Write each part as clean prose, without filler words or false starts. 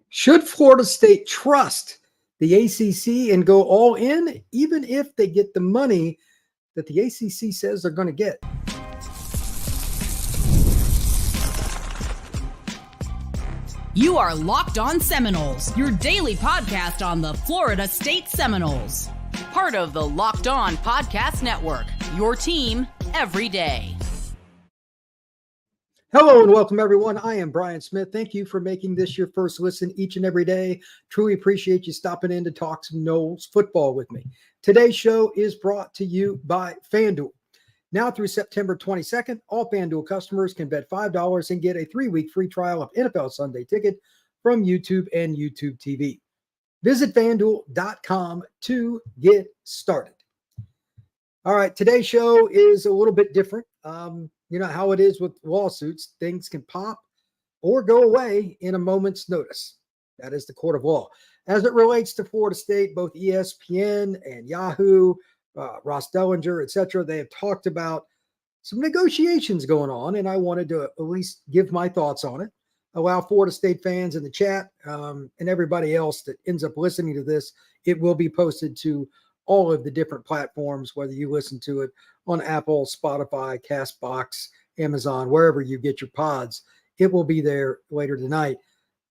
Should Florida State trust the ACC and go all in, even if they get the money that the ACC says they're going to get? You are Locked On Seminoles, your daily podcast on the Florida State Seminoles. Part of the Locked On Podcast Network, your team every day. Hello and welcome, everyone. I am Brian Smith. Thank you for making this your first listen each and every day. Truly appreciate you stopping in to talk some Noles football with me. Today's show is brought to you by FanDuel. Now through September 22nd, all FanDuel customers can bet $5 and get a 3-week free trial of NFL Sunday Ticket from YouTube and YouTube TV. Visit FanDuel.com to get started. All right, today's show is a little bit different. You know how it is with lawsuits. Things can pop or go away in a moment's notice. That is the court of law. As it relates to Florida State, both ESPN and Yahoo, Ross Dellenger, etc., they have talked about some negotiations going on, and I wanted to at least give my thoughts on it, allow Florida State fans in the chat and everybody else that ends up listening to this. It will be posted to all of the different platforms, whether you listen to it on Apple, Spotify, CastBox, Amazon, wherever you get your pods. It will be there later tonight.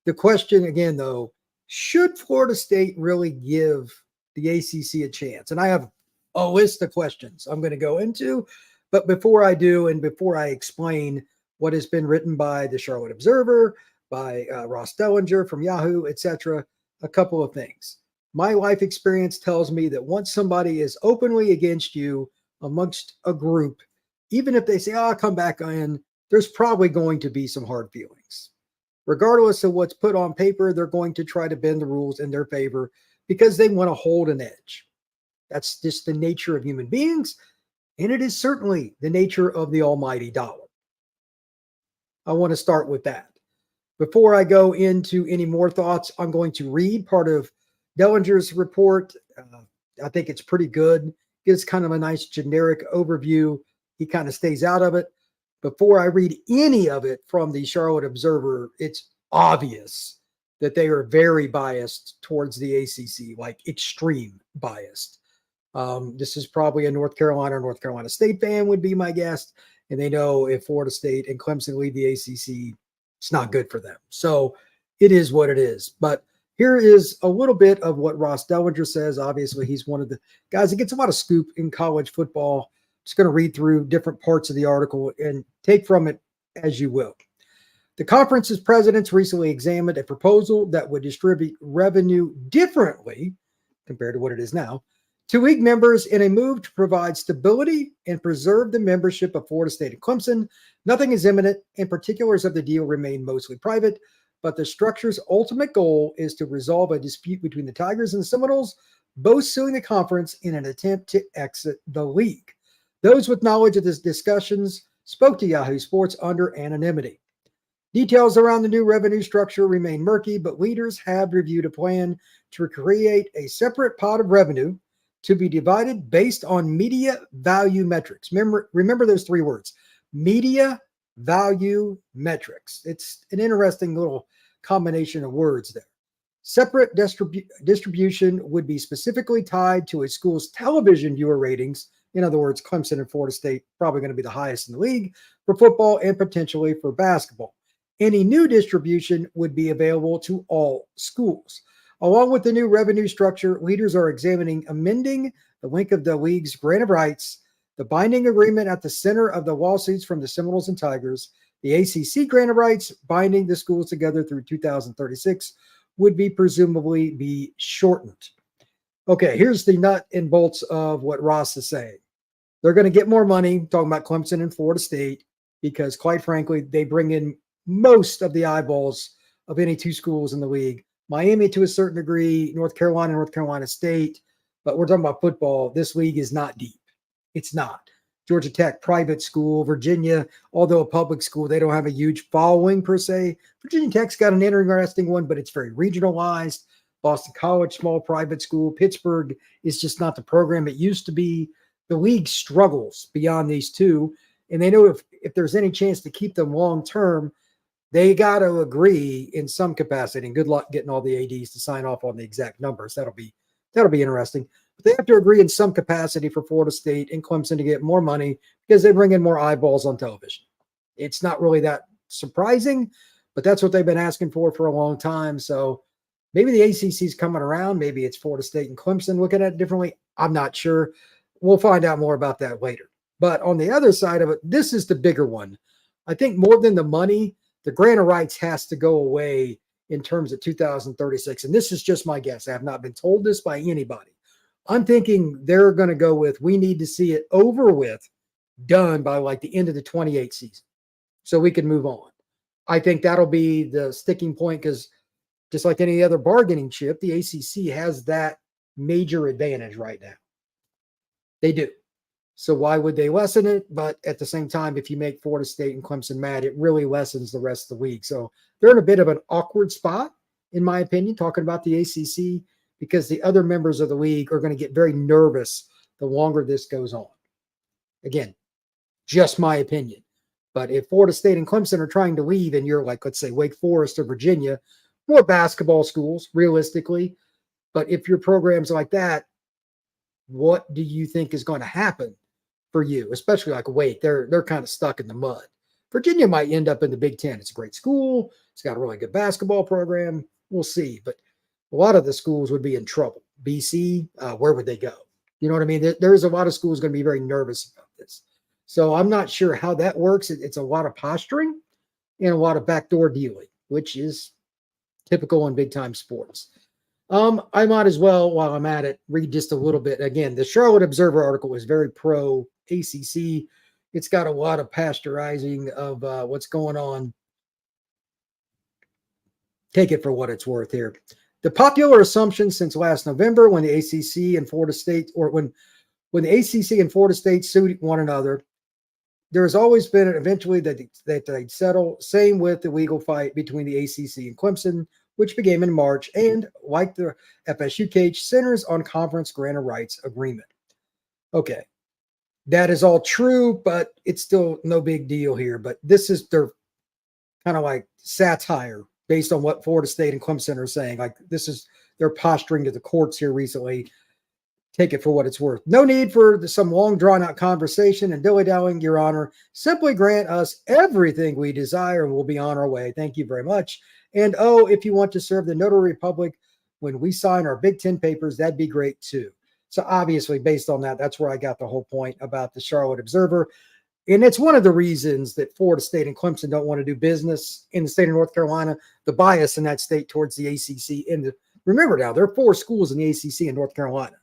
The question again, though, should Florida State really give the ACC a chance? And I have a list of questions I'm going to go into. But before I do, and before I explain what has been written by the Charlotte Observer, by Ross Dellenger from Yahoo, etc., a couple of things. My life experience tells me that once somebody is openly against you amongst a group, even if they say, oh, I'll come back in, there's probably going to be some hard feelings. Regardless of what's put on paper, they're going to try to bend the rules in their favor because they want to hold an edge. That's just the nature of human beings, and it is certainly the nature of the almighty dollar. I want to start with that. Before I go into any more thoughts, I'm going to read part of Dellenger's report. I think it's pretty good. Gives kind of a nice generic overview. He kind of stays out of it. Before I read any of it from the Charlotte Observer, it's obvious that they are very biased towards the ACC, like extreme biased. This is probably a North Carolina State fan would be my guess. And they know if Florida State and Clemson leave the ACC, it's not good for them. So it is what it is. But here is a little bit of what Ross Dellenger says. Obviously, he's one of the guys that gets a lot of scoop in college football. Just going to read through different parts of the article and take from it as you will. The conference's presidents recently examined a proposal that would distribute revenue differently compared to what it is now to league members in a move to provide stability and preserve the membership of Florida State and Clemson. Nothing is imminent, and particulars of the deal remain mostly private. But the structure's ultimate goal is to resolve a dispute between the Tigers and the Seminoles, both suing the conference in an attempt to exit the league. Those with knowledge of these discussions spoke to Yahoo Sports under anonymity. Details around the new revenue structure remain murky, but leaders have reviewed a plan to create a separate pot of revenue to be divided based on media value metrics. Remember those three words: media value metrics. It's an interesting little combination of words there. Separate distribution would be specifically tied to a school's television viewer ratings. In other words, Clemson and Florida State probably going to be the highest in the league for football and potentially for basketball. Any new distribution would be available to all schools. Along with the new revenue structure, leaders are examining amending the length of the league's grant of rights, the binding agreement at the center of the lawsuits from the Seminoles and Tigers, the ACC grant of rights binding the schools together through 2036 would be presumably be shortened. Okay, here's the nut and bolts of what Ross is saying. They're going to get more money, talking about Clemson and Florida State, because quite frankly, they bring in most of the eyeballs of any two schools in the league. Miami to a certain degree, North Carolina State, but we're talking about football. This league is not deep. It's not. Georgia Tech, private school. Virginia, although a public school, they don't have a huge following per se. Virginia Tech's got an interesting one, but it's very regionalized. Boston College, small private school. Pittsburgh is just not the program it used to be. The league struggles beyond these two, and they know if there's any chance to keep them long term, they got to agree in some capacity. And good luck getting all the ADs to sign off on the exact numbers. That'll be interesting. But they have to agree in some capacity for Florida State and Clemson to get more money because they bring in more eyeballs on television. It's not really that surprising, but that's what they've been asking for a long time. So maybe the ACC is coming around. Maybe it's Florida State and Clemson looking at it differently. I'm not sure. We'll find out more about that later. But on the other side of it, this is the bigger one. I think more than the money, the grant of rights has to go away in terms of 2036. And this is just my guess. I have not been told this by anybody. I'm thinking they're going to go with, we need to see it over with, done by like the end of the 28 season so we can move on. I think that'll be the sticking point because just like any other bargaining chip, the ACC has that major advantage right now. They do. So why would they lessen it? But at the same time, if you make Florida State and Clemson mad, it really lessens the rest of the league. So they're in a bit of an awkward spot, in my opinion, talking about the ACC, because the other members of the league are going to get very nervous the longer this goes on. Again, just my opinion. But if Florida State and Clemson are trying to leave and you're like, let's say, Wake Forest or Virginia, more basketball schools, realistically. But if your program's like that, what do you think is going to happen for you, especially like Wake? They're kind of stuck in the mud. Virginia might end up in the Big Ten. It's a great school. It's got a really good basketball program. We'll see. But a lot of the schools would be in trouble. BC, where would they go? You know what I mean? There's a lot of schools going to be very nervous about this. So I'm not sure how that works. It's a lot of posturing and a lot of backdoor dealing, which is typical in big-time sports. I might as well, while I'm at it, read just a little bit. Again, the Charlotte Observer article is very pro-ACC. It's got a lot of pasteurizing of what's going on. Take it for what it's worth here. The popular assumption since last November when the ACC and Florida State, or when the ACC and Florida State sued one another, there has always been eventually that they'd settle. Same with the legal fight between the ACC and Clemson, which began in March, and like the FSU case, centers on conference grant of rights agreement. Okay, that is all true, but it's still no big deal here. But this is their kind of like satire based on what Florida State and Clemson are saying. Like this is their posturing to the courts here recently. Take it for what it's worth. No need for some long drawn-out conversation and dilly-dallying, Your Honor. Simply grant us everything we desire and we'll be on our way. Thank you very much. And, if you want to serve the notary public when we sign our Big Ten papers, that'd be great too. So obviously, based on that, that's where I got the whole point about the Charlotte Observer. And it's one of the reasons that Florida State and Clemson don't want to do business in the state of North Carolina, the bias in that state towards the ACC. And remember now, there are 4 schools in the ACC in North Carolina.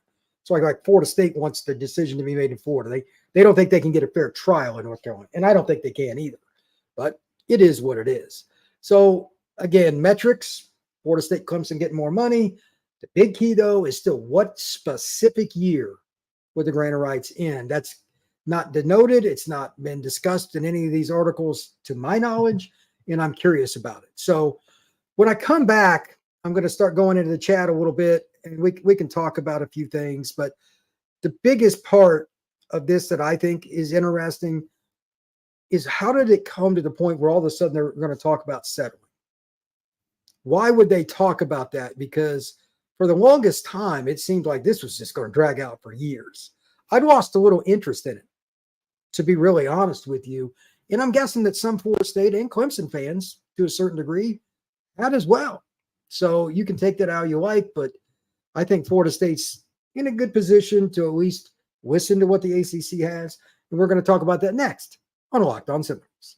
So like Florida State wants the decision to be made in Florida. They don't think they can get a fair trial in North Carolina. And I don't think they can either. But it is what it is. So again, metrics, Florida State, Clemson getting more money. The big key, though, is still what specific year would the grant of rights end? That's not denoted. It's not been discussed in any of these articles to my knowledge, and I'm curious about it. So when I come back, I'm going to start going into the chat a little bit, and we can talk about a few things. But the biggest part of this that I think is interesting is how did it come to the point where all of a sudden they're going to talk about settling? Why would they talk about that? Because for the longest time, it seemed like this was just going to drag out for years. I'd lost a little interest in it, to be really honest with you. And I'm guessing that some Florida State and Clemson fans, to a certain degree, had as well. So you can take that how you like, but I think Florida State's in a good position to at least listen to what the ACC has. And we're going to talk about that next on Locked On Seminoles.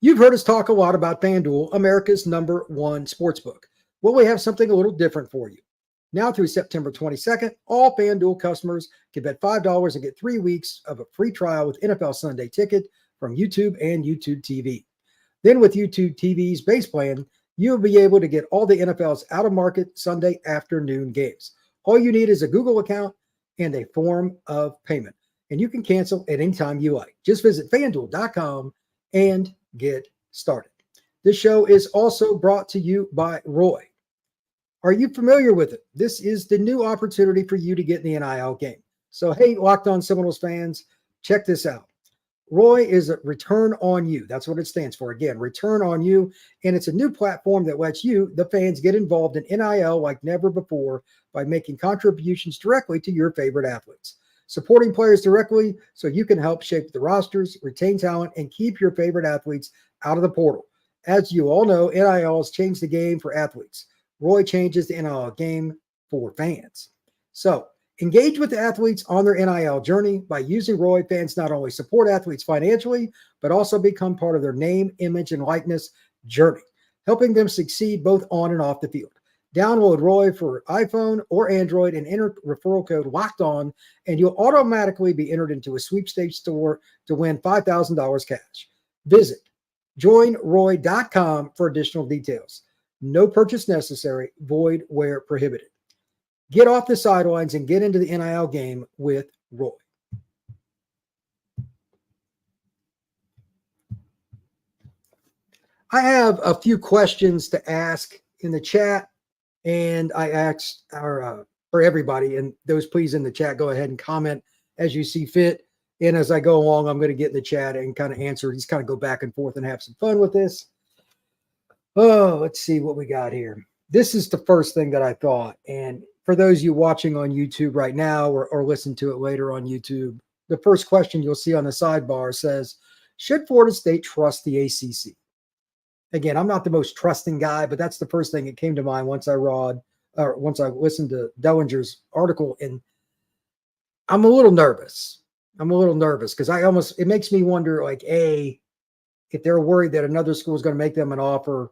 You've heard us talk a lot about FanDuel, America's #1 sportsbook. Well, we have something a little different for you. Now through September 22nd, all FanDuel customers can bet $5 and get 3 weeks of a free trial with NFL Sunday Ticket from YouTube and YouTube TV. Then with YouTube TV's base plan, you'll be able to get all the NFL's out-of-market Sunday afternoon games. All you need is a Google account and a form of payment, and you can cancel at any time you like. Just visit FanDuel.com and get started. This show is also brought to you by Roy. Are you familiar with it? This is the new opportunity for you to get in the NIL game. So, hey, Locked On Seminoles fans, check this out. Roy is a return on you. That's what it stands for. Again, return on you. And it's a new platform that lets you, the fans, get involved in NIL like never before by making contributions directly to your favorite athletes. Supporting players directly so you can help shape the rosters, retain talent, and keep your favorite athletes out of the portal. As you all know, NIL has changed the game for athletes. Roy changes the NIL game for fans. So engage with the athletes on their NIL journey. By using Roy, fans not only support athletes financially, but also become part of their name, image, and likeness journey, helping them succeed both on and off the field. Download Roy for iPhone or Android and enter referral code LOCKEDON, and you'll automatically be entered into a sweepstakes store to win $5,000 cash. Visit joinroy.com for additional details. No purchase necessary, void where prohibited. Get off the sidelines and get into the NIL game with Roy. I have a few questions to ask in the chat, and I asked for everybody, and those please in the chat, go ahead and comment as you see fit. And as I go along, I'm going to get in the chat and kind of answer, just kind of go back and forth and have some fun with this. Oh, let's see what we got here. This is the first thing that I thought. And for those of you watching on YouTube right now or listen to it later on YouTube, the first question you'll see on the sidebar says, should Florida State trust the ACC? Again, I'm not the most trusting guy, but that's the first thing that came to mind once I listened to Dellenger's article. And I'm a little nervous. Because it makes me wonder, like, if they're worried that another school is going to make them an offer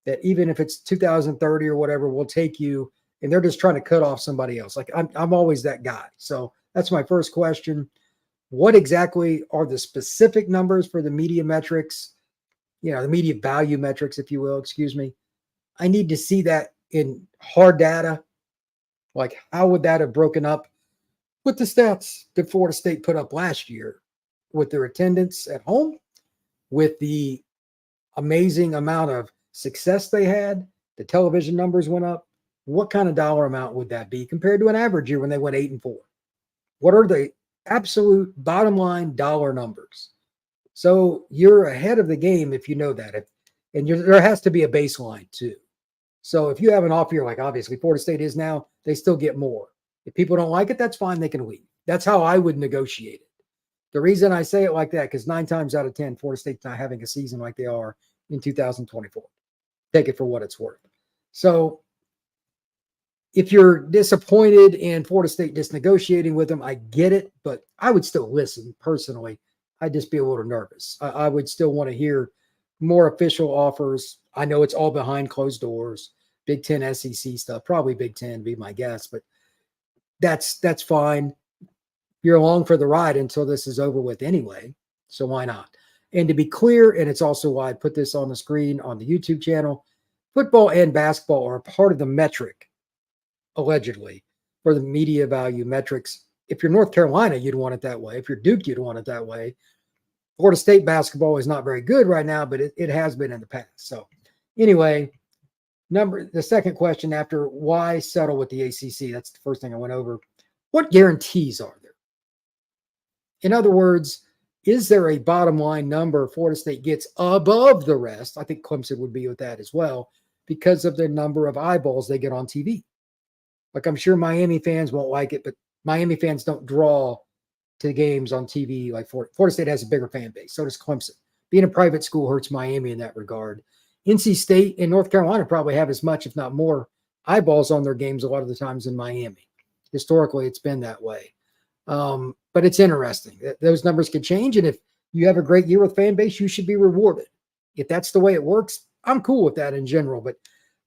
that even if it's 2030 or whatever, we'll take you, and they're just trying to cut off somebody else. Like, I'm always that guy. So that's my first question. What exactly are the specific numbers for the media metrics? The media value metrics, if you will, excuse me. I need to see that in hard data. Like, how would that have broken up with the stats that Florida State put up last year with their attendance at home, with the amazing amount of success they had, the television numbers went up. What kind of dollar amount would that be compared to an average year when they went 8-4? What are the absolute bottom line dollar numbers? So you're ahead of the game if you know that. There has to be a baseline too. So if you have an off year, like obviously Florida State is now, they still get more. If people don't like it, that's fine. They can leave. That's how I would negotiate it. The reason I say it like that, because 9 times out of 10, Florida State's not having a season like they are in 2024. Take it for what it's worth. So if you're disappointed in Florida State just negotiating with them, I get it, but I would still listen personally. I'd just be a little nervous. I would still want to hear more official offers. I know it's all behind closed doors, Big Ten, SEC stuff, probably Big Ten be my guess, but that's fine. You're along for the ride until this is over with anyway. So why not? And to be clear, and it's also why I put this on the screen on the YouTube channel, football and basketball are a part of the metric, allegedly, for the media value metrics. If you're North Carolina, you'd want it that way. If you're Duke, you'd want it that way. Florida State basketball is not very good right now, but it has been in the past. So anyway, the second question after why settle with the ACC? That's the first thing I went over. What guarantees are there? In other words, is there a bottom line number Florida State gets above the rest? I think Clemson would be with that as well because of the number of eyeballs they get on TV. Like, I'm sure Miami fans won't like it, but Miami fans don't draw to games on TV like Florida State has a bigger fan base. So does Clemson. Being a private school hurts Miami in that regard. NC State and North Carolina probably have as much, if not more, eyeballs on their games a lot of the times in Miami. Historically, it's been that way. But it's interesting. Those numbers could change. And if you have a great year with fan base, you should be rewarded. If that's the way it works, I'm cool with that in general. But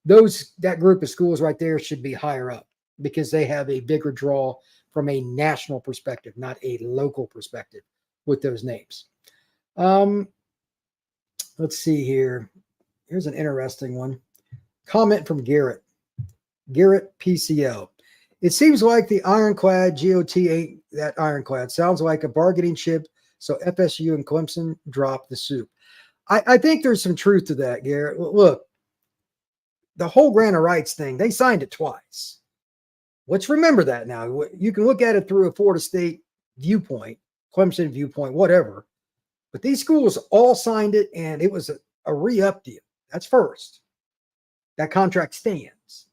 that group of schools right there should be higher up because they have a bigger draw from a national perspective, not a local perspective with those names. Let's see here. Here's an interesting one. Comment from Garrett. Garrett PCL. It seems like the ironclad GOT ain't that ironclad. Sounds like a bargaining chip. So FSU and Clemson drop the soup. I think there's some truth to that, Garrett. Look, the whole grant of rights thing, they signed it twice. Let's remember that now. You can look at it through a Florida State viewpoint, Clemson viewpoint, whatever. But these schools all signed it, and it was a re-up deal. That's first. That contract stands.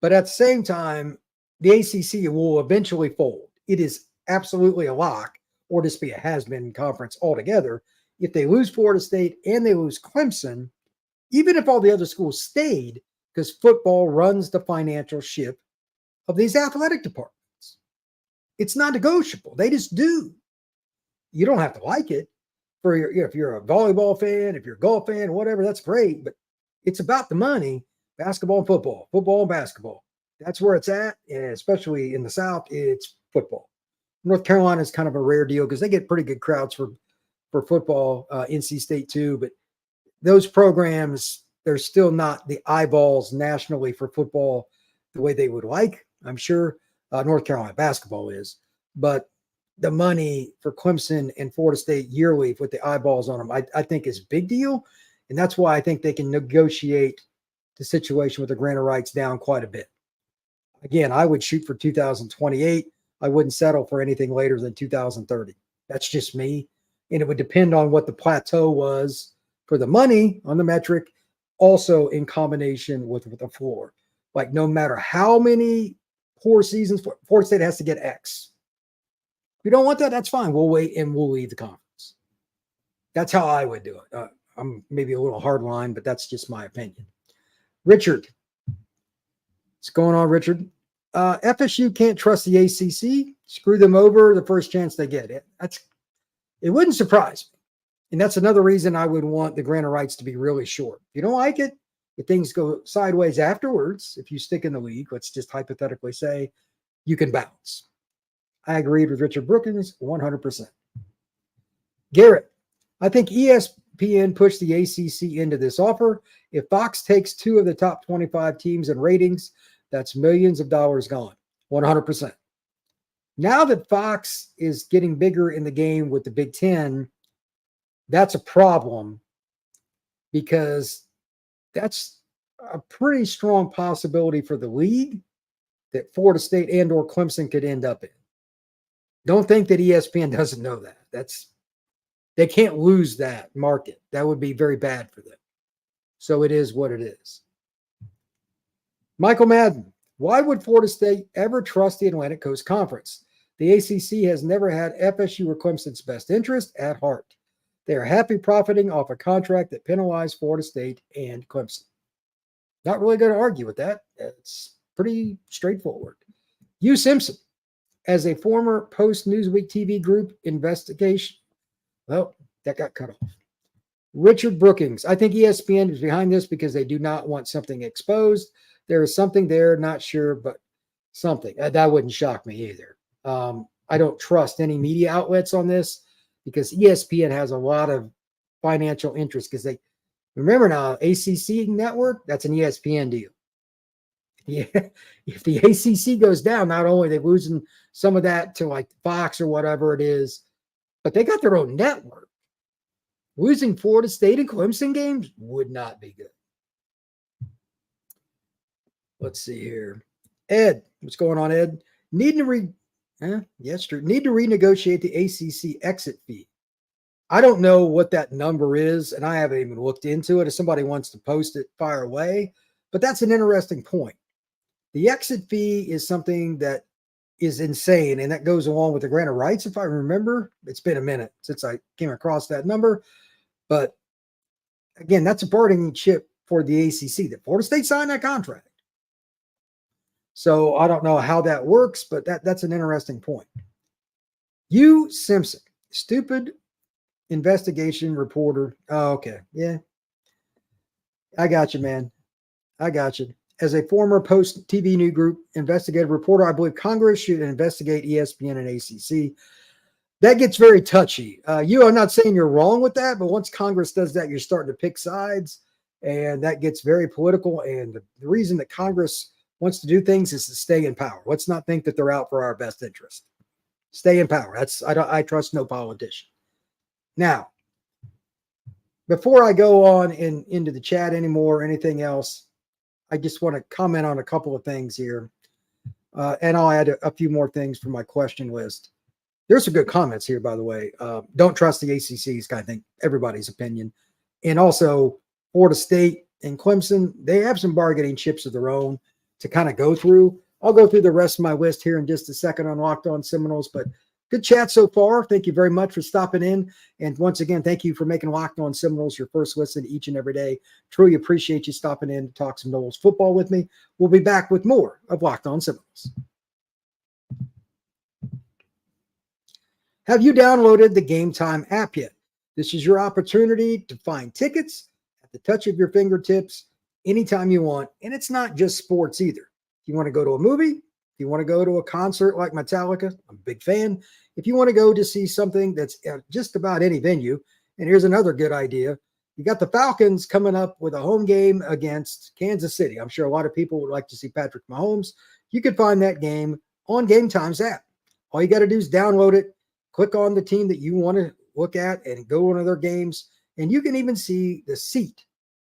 But at the same time, the ACC will eventually fold. It is absolutely a lock, or just be a has-been conference altogether. If they lose Florida State and they lose Clemson, even if all the other schools stayed, because football runs the financial ship of these athletic departments. It's not negotiable. They just do. You don't have to like it. If you're a volleyball fan, if you're a golf fan, whatever, that's great. But it's about the money, basketball and football and basketball. That's where it's at. And especially in the South, it's football. North Carolina is kind of a rare deal because they get pretty good crowds for football, NC State too. But those programs, they're still not the eyeballs nationally for football the way they would like. I'm sure North Carolina basketball is. But the money for Clemson and Florida State yearly with the eyeballs on them, I think is a big deal. And that's why I think they can negotiate the situation with the grant of rights down quite a bit. Again, I would shoot for 2028. I wouldn't settle for anything later than 2030. That's just me. And it would depend on what the plateau was for the money on the metric, also in combination with the floor. Like no matter how many poor seasons, Florida State has to get X. If you don't want that, that's fine. We'll wait and we'll leave the conference. That's how I would do it. I'm maybe a little hard line, but that's just my opinion. Richard. What's going on, Richard? FSU can't trust the ACC. Screw them over the first chance they get. It wouldn't surprise me. And that's another reason I would want the grant of rights to be really short. If you don't like it, if things go sideways afterwards, if you stick in the league, let's just hypothetically say, you can bounce. I agreed with Richard Brookins 100%. Garrett, I think ESPN pushed the ACC into this offer. If Fox takes 2 of the top 25 teams in ratings, that's millions of dollars gone. 100%. Now that Fox is getting bigger in the game with the Big Ten, that's a problem because that's a pretty strong possibility for the league that Florida State and or Clemson could end up in. Don't think that ESPN doesn't know that. They can't lose that market. That would be very bad for them. So it is what it is. Michael Madden, why would Florida State ever trust the Atlantic Coast Conference? The ACC has never had FSU or Clemson's best interest at heart. They are happy profiting off a contract that penalized Florida State and Clemson. Not really going to argue with that. It's pretty straightforward. Hugh Simpson, as a former post-Newsweek TV group investigation, well, that got cut off. Richard Brookings, I think ESPN is behind this because they do not want something exposed. There is something there, not sure, but something. That wouldn't shock me either. I don't trust any media outlets on this because ESPN has a lot of financial interest because they remember now, ACC network, that's an ESPN deal. Yeah, if the ACC goes down, not only are they losing some of that to like Fox or whatever it is, but they got their own network. Losing Florida State and Clemson games would not be good. Let's see here. Ed, what's going on, Ed? Need to renegotiate the ACC exit fee. I don't know what that number is, and I haven't even looked into it. If somebody wants to post it, fire away. But that's an interesting point. The exit fee is something that is insane, and that goes along with the grant of rights, if I remember. It's been a minute since I came across that number. But, again, that's a bargaining chip for the ACC. That Florida State signed that contract. So I don't know how that works, but that's an interesting point. Hugh Simpson, stupid investigation reporter. Oh, okay. Yeah. I got you, man. I got you. As a former post-TV news group investigative reporter, I believe Congress should investigate ESPN and ACC. That gets very touchy. I'm not saying you're wrong with that, but once Congress does that, you're starting to pick sides, and that gets very political. And the reason that Congress wants to do things is to stay in power. Let's not think that they're out for our best interest. Stay in power. I trust no politician. Now, before I go on into the chat anymore or anything else, I just want to comment on a couple of things here. And I'll add a few more things from my question list. There's some good comments here, by the way. Don't trust the ACC is kind of think everybody's opinion. And also Florida State and Clemson, they have some bargaining chips of their own to kind of go through. I'll go through the rest of my list here in just a second on Locked On Seminoles, but good chat so far. Thank you very much for stopping in. And once again, thank you for making Locked On Seminoles your first listen each and every day. Truly appreciate you stopping in to talk some Noles football with me. We'll be back with more of Locked On Seminoles. Have you downloaded the Game Time app yet? This is your opportunity to find tickets at the touch of your fingertips anytime you want. And it's not just sports either. If you want to go to a movie, if you want to go to a concert like Metallica, I'm a big fan. If you want to go to see something that's at just about any venue, and here's another good idea. You got the Falcons coming up with a home game against Kansas City. I'm sure a lot of people would like to see Patrick Mahomes. You can find that game on Game Time's app. All you got to do is download it, click on the team that you want to look at, and go one of their games. And you can even see the seat.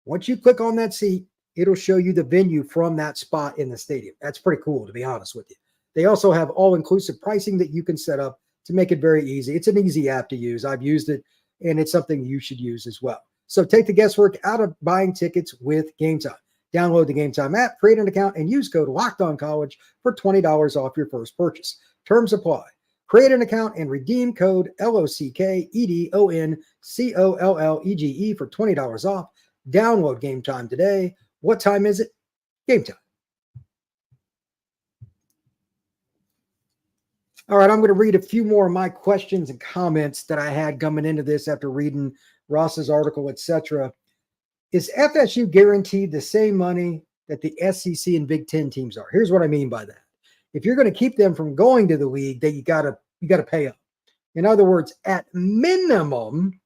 Once you click on that seat, it'll show you the venue from that spot in the stadium. That's pretty cool, to be honest with you. They also have all-inclusive pricing that you can set up to make it very easy. It's an easy app to use. I've used it, and it's something you should use as well. So take the guesswork out of buying tickets with Game Time. Download the Game Time app, create an account, and use code LOCKEDONCollege for $20 off your first purchase. Terms apply. Create an account and redeem code LOCKEDONCOLLEGE for $20 off. Download Game Time today. What time is it? Game time. All right, I'm going to read a few more of my questions and comments that I had coming into this after reading Ross's article, etc. Is FSU guaranteed the same money that the SEC and Big Ten teams are? Here's what I mean by that. If you're going to keep them from going to the league, then you got to pay up. In other words, at minimum,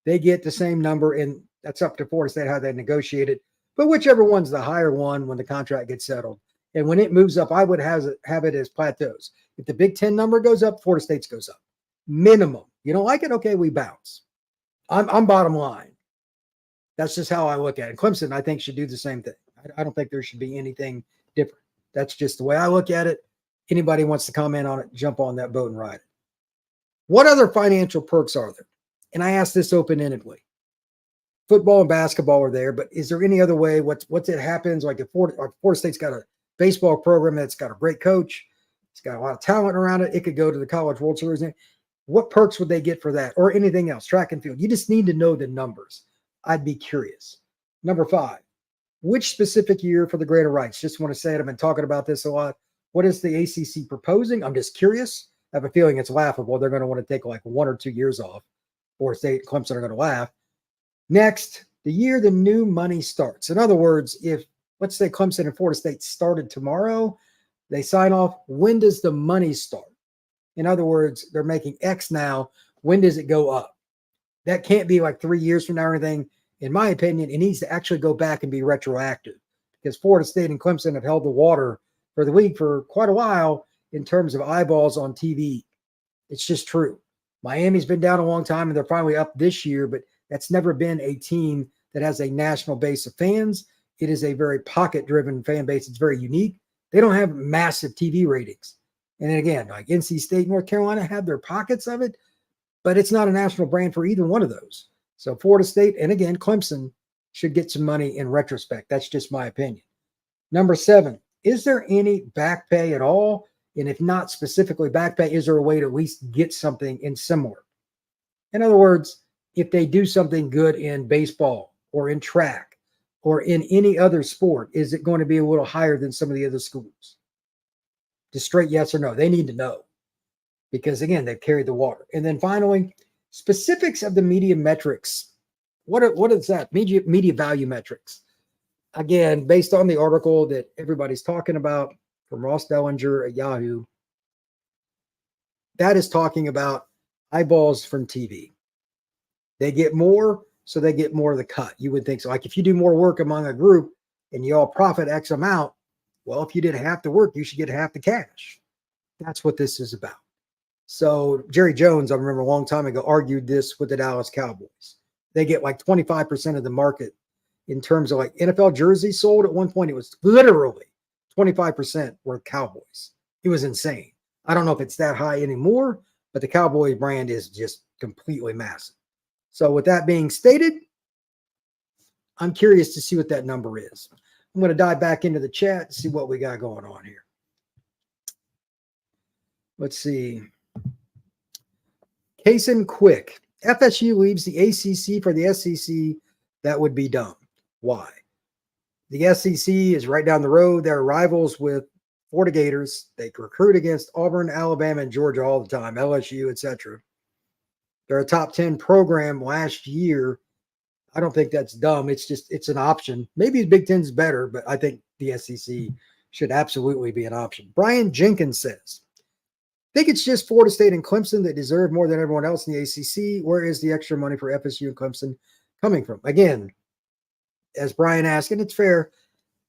they get the same number, and that's up to Florida State how they negotiate it. But whichever one's the higher one when the contract gets settled. And when it moves up, I would have it as plateaus. If the Big Ten number goes up, Florida State's goes up. Minimum. You don't like it? Okay, we bounce. I'm bottom line. That's just how I look at it. Clemson, I think, should do the same thing. I don't think there should be anything different. That's just the way I look at it. Anybody wants to comment on it, jump on that boat and ride it. What other financial perks are there? And I ask this open-endedly. Football and basketball are there, but is there any other way? What's it happens? Like if Florida State's got a baseball program that's got a great coach, it's got a lot of talent around it, it could go to the College World Series. What perks would they get for that or anything else? Track and field. You just need to know the numbers. I'd be curious. Number 5, which specific year for the greater rights? Just want to say it. I've been talking about this a lot. What is the ACC proposing? I'm just curious. I have a feeling it's laughable. They're going to want to take like 1 or 2 years off, or State Clemson are going to laugh. Next, the year the new money starts. In other words, if let's say Clemson and Florida State started tomorrow, they sign off. When does the money start? In other words, they're making X now. When does it go up? That can't be like 3 years from now or anything. In my opinion, it needs to actually go back and be retroactive because Florida State and Clemson have held the water for the league for quite a while in terms of eyeballs on TV. It's just true. Miami's been down a long time and they're finally up this year, but that's never been a team that has a national base of fans. It is a very pocket-driven fan base. It's very unique. They don't have massive TV ratings. And then again, like NC State, North Carolina have their pockets of it, but it's not a national brand for either one of those. So Florida State and again, Clemson should get some money in retrospect. That's just my opinion. Number 7, is there any back pay at all? And if not specifically back pay, is there a way to at least get something in similar? In other words, if they do something good in baseball or in track or in any other sport, is it going to be a little higher than some of the other schools? Just straight yes or no. They need to know because, again, they've carried the water. And then finally, specifics of the media metrics. What is that? Media value metrics. Again, based on the article that everybody's talking about from Ross Dellenger at Yahoo, that is talking about eyeballs from TV. They get more, so they get more of the cut. You would think so. Like if you do more work among a group and you all profit X amount, well, if you did half the work, you should get half the cash. That's what this is about. So Jerry Jones, I remember a long time ago, argued this with the Dallas Cowboys. They get like 25% of the market in terms of like NFL jerseys sold. At one point, it was literally 25% were Cowboys. It was insane. I don't know if it's that high anymore, but the Cowboys brand is just completely massive. So with that being stated, I'm curious to see what that number is. I'm going to dive back into the chat and see what we got going on here. Let's see. Case in quick. FSU leaves the ACC for the SEC. That would be dumb. Why? The SEC is right down the road. They're rivals with Florida Gators. They recruit against Auburn, Alabama, and Georgia all the time, LSU, etc. They're a top 10 program last year. I don't think that's dumb. It's an option. Maybe the Big Ten's better, but I think the SEC should absolutely be an option. Brian Jenkins says, I think it's just Florida State and Clemson that deserve more than everyone else in the ACC. Where is the extra money for FSU and Clemson coming from? Again, as Brian asked, and it's fair,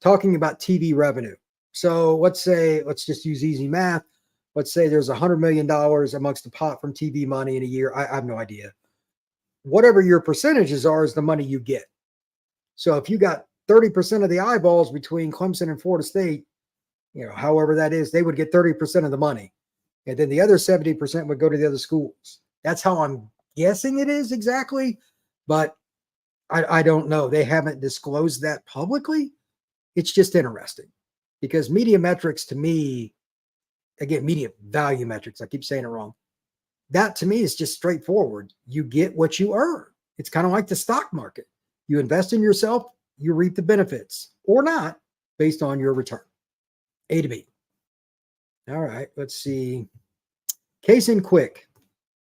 talking about TV revenue. So let's just use easy math. Let's say there's $100 million amongst the pot from TV money in a year. I have no idea. Whatever your percentages are is the money you get. So if you got 30% of the eyeballs between Clemson and Florida State, however that is, they would get 30% of the money. And then the other 70% would go to the other schools. That's how I'm guessing it is exactly. But I don't know. They haven't disclosed that publicly. It's just interesting because media metrics to me, again, media value metrics, I keep saying it wrong. That to me is just straightforward. You get what you earn. It's kind of like the stock market. You invest in yourself, you reap the benefits or not based on your return. A to B. All right, let's see. Case in quick.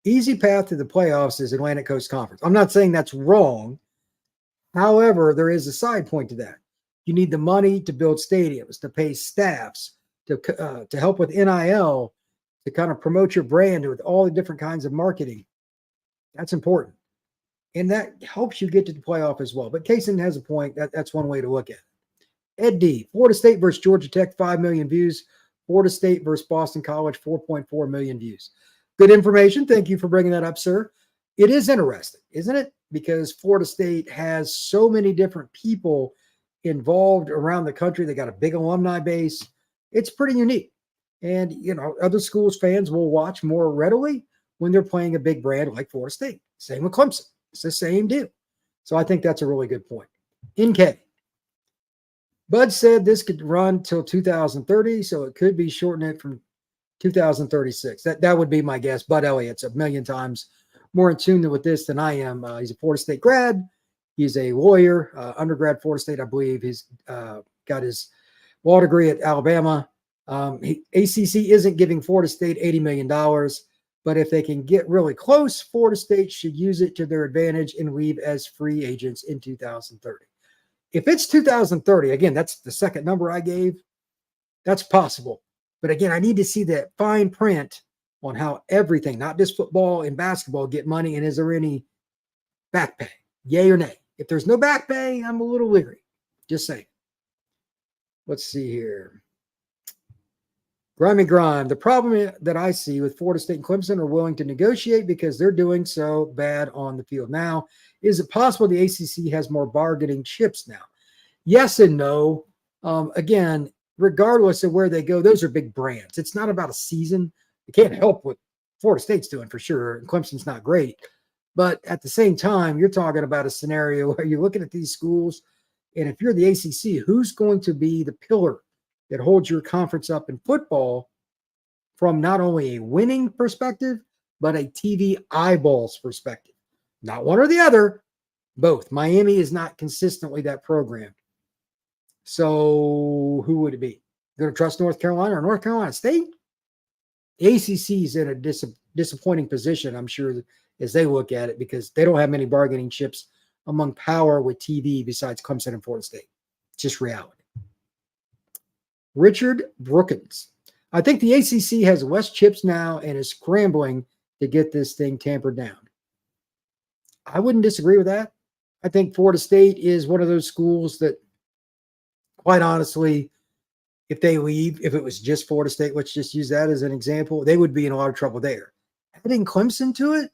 Easy path to the playoffs is Atlantic Coast Conference. I'm not saying that's wrong. However, there is a side point to that. You need the money to build stadiums, to pay staffs, to help with NIL, to kind of promote your brand with all the different kinds of marketing. That's important. And that helps you get to the playoff as well. But Kaysen has a point. That's one way to look at it. Ed D, Florida State versus Georgia Tech, 5 million views. Florida State versus Boston College, 4.4 million views. Good information. Thank you for bringing that up, sir. It is interesting, isn't it? Because Florida State has so many different people involved around the country. They got a big alumni base. It's pretty unique. And, other schools' fans will watch more readily when they're playing a big brand like Florida State. Same with Clemson. It's the same deal. So I think that's a really good point. NK. Bud said this could run till 2030, so it could be shortening it from 2036. That would be my guess. Bud Elliott's a million times more in tune with this than I am. He's a Florida State grad. He's a lawyer, undergrad Florida State, I believe. He's got his law degree at Alabama. ACC isn't giving Florida State $80 million, but if they can get really close, Florida State should use it to their advantage and leave as free agents in 2030. If it's 2030, again, that's the second number I gave. That's possible. But again, I need to see that fine print on how everything, not just football and basketball, get money. And is there any back pay? Yay or nay? If there's no back pay, I'm a little leery. Just saying. Let's see here. Grimy Grime. The problem that I see with Florida State and Clemson are willing to negotiate because they're doing so bad on the field now. Is it possible the ACC has more bargaining chips now? Yes and no. Again, regardless of where they go, those are big brands. It's not about a season. You can't help what Florida State's doing for sure. And Clemson's not great. But at the same time, you're talking about a scenario where you're looking at these schools, and if you're the ACC, who's going to be the pillar that holds your conference up in football from not only a winning perspective, but a TV eyeballs perspective? Not one or the other, both. Miami is not consistently that program. So who would it be? Going to trust North Carolina or North Carolina State? The ACC is in a disappointing position, I'm sure, as they look at it, because they don't have many bargaining chips among power with TV besides Clemson and Florida State. It's just reality. Richard Brookins. I think the ACC has less chips now and is scrambling to get this thing tampered down. I wouldn't disagree with that. I think Florida State is one of those schools that, quite honestly, if they leave, if it was just Florida State, let's just use that as an example, they would be in a lot of trouble there. Adding Clemson to it,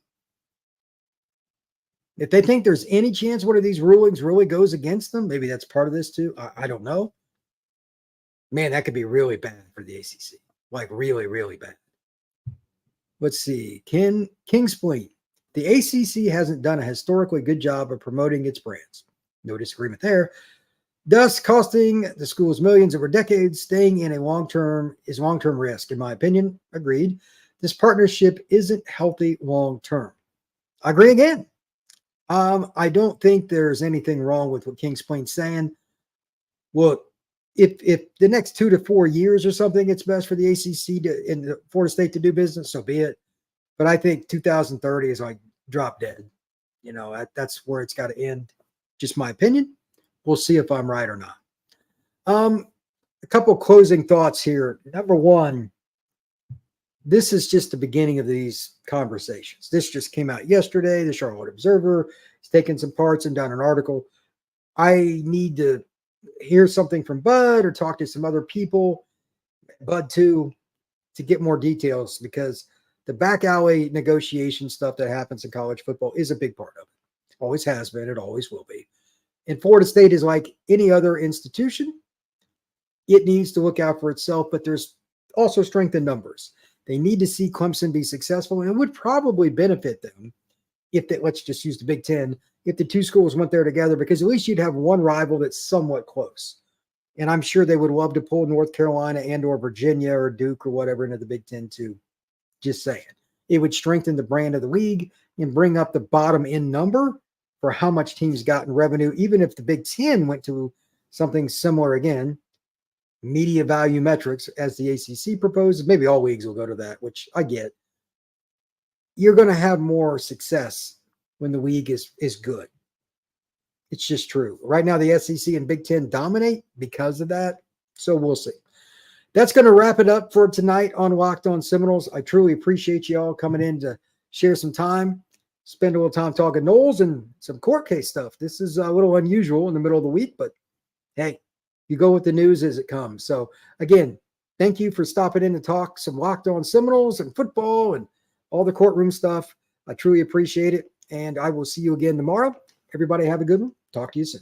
if they think there's any chance one of these rulings really goes against them, maybe that's part of this too. I don't know. Man, that could be really bad for the ACC. Like really, really bad. Let's see. King Spleen. The ACC hasn't done a historically good job of promoting its brands. No disagreement there. Thus, costing the schools millions over decades, staying in a long-term risk, in my opinion. Agreed. This partnership isn't healthy long-term. I agree again. I don't think there's anything wrong with what King Spleen's saying. Look, if the next 2 to 4 years or something, it's best for the ACC in Florida State to do business, so be it. But I think 2030 is like drop dead. That's where it's got to end. Just my opinion. We'll see if I'm right or not. A couple closing thoughts here. Number one, this is just the beginning of these conversations. This just came out yesterday. The Charlotte Observer is taking some parts and done an article. I need to hear something from Bud or talk to some other people, Bud too, to get more details, because the back alley negotiation stuff that happens in college football is a big part of it. Always has been. It always will be. And Florida State is like any other institution. It needs to look out for itself, but there's also strength in numbers. They need to see Clemson be successful, and it would probably benefit them if they, let's just use the Big Ten, if the two schools went there together, because at least you'd have one rival that's somewhat close. And I'm sure they would love to pull North Carolina and or Virginia or Duke or whatever into the Big Ten too. Just saying. It would strengthen the brand of the league and bring up the bottom end number for how much teams got in revenue, even if the Big Ten went to something similar again, media value metrics, as the ACC proposes. Maybe all leagues will go to that, which I get. You're going to have more success when the league is good. It's just true. Right now, the SEC and Big Ten dominate because of that. So we'll see. That's going to wrap it up for tonight on Locked On Seminoles. I truly appreciate you all coming in to share some time, spend a little time talking Noles and some court case stuff. This is a little unusual in the middle of the week, but hey, you go with the news as it comes. So again, thank you for stopping in to talk some Locked On Seminoles and football and all the courtroom stuff. I truly appreciate it. And I will see you again tomorrow. Everybody have a good one. Talk to you soon.